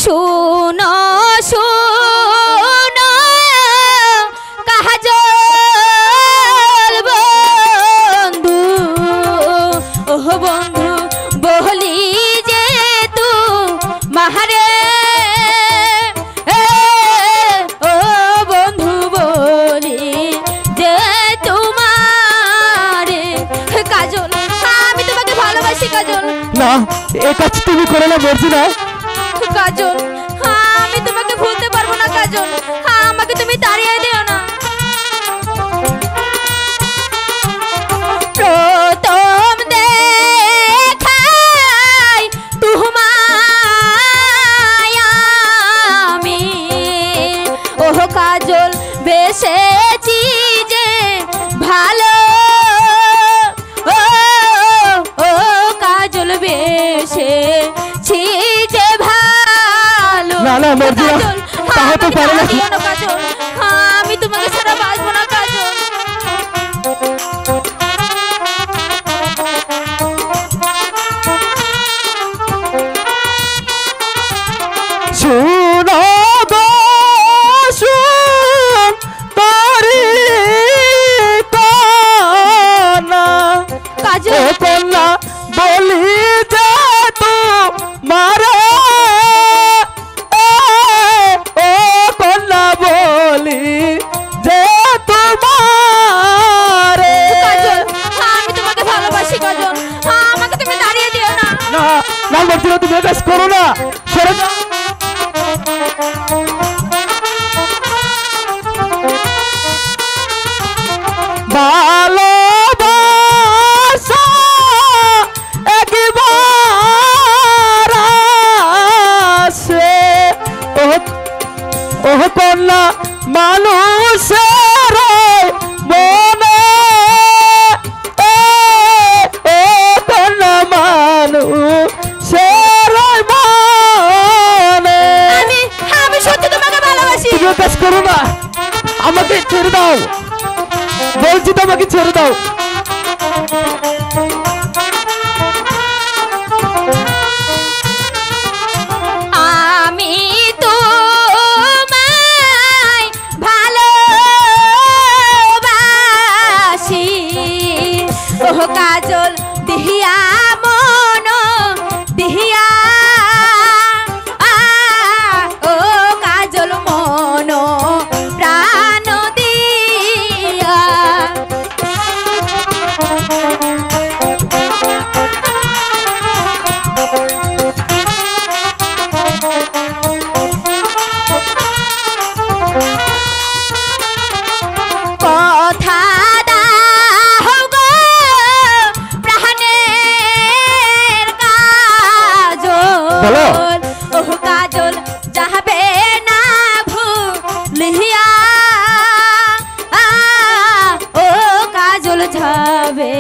শুনো শুনো কাজল বন্ধু ওহ বন্ধু বলি যে তু মাহারে ও বন্ধু বলি যে তোমারে কাজল আমি তোমাকে ভালোবাসি কাজল না এ কাজ তুমি করে না বলছি না কাজল আমি তোমাকে ভুলতে পারবো না কাজল আমাকে তুমি তাড়িয়ে দিও না প্রথম দেখাই তোমায় আমি ওহ কাজল বেসেছি যে ভালো ও ও কাজল বেসেছি যে ভালো না না মর্জিনা তাহলে তো পারে না কাজল আমি তোমাকে ছাড়া বাঁচবো না কাজল শুনো গো শুন তারি কনা কাজল কন্যা বলি যে তু মারে ও কন্যা বলি যে তোমারে কাজল আমি তোমাকে ভালোবাসি কাজল আমাকে তুমি দাঁড়িয়ে দিও না না না মর্জিনা তুমি কাজ করো না সরে যাও ভালোবাসা একবার আসে ওহ কন্যা মানুষের মনে ও কন্যা মানুষের মনে আমি সত্যি তোমাকে ভালোবাসি তুমি কাজ করো না আমাকে ছেড়ে দাও বলছি তো আমাকে ছেড়ে দাও আমি তোমায় ভালোবাসি ওহ কাজল দিহিয়া মন দিহিয়া ও কাজল মন প্রাণ দিয়া কথা দাও গো প্রাণের কাজল ওহ কাজল যাবে না ভুলিয়া ও কাজল যাবে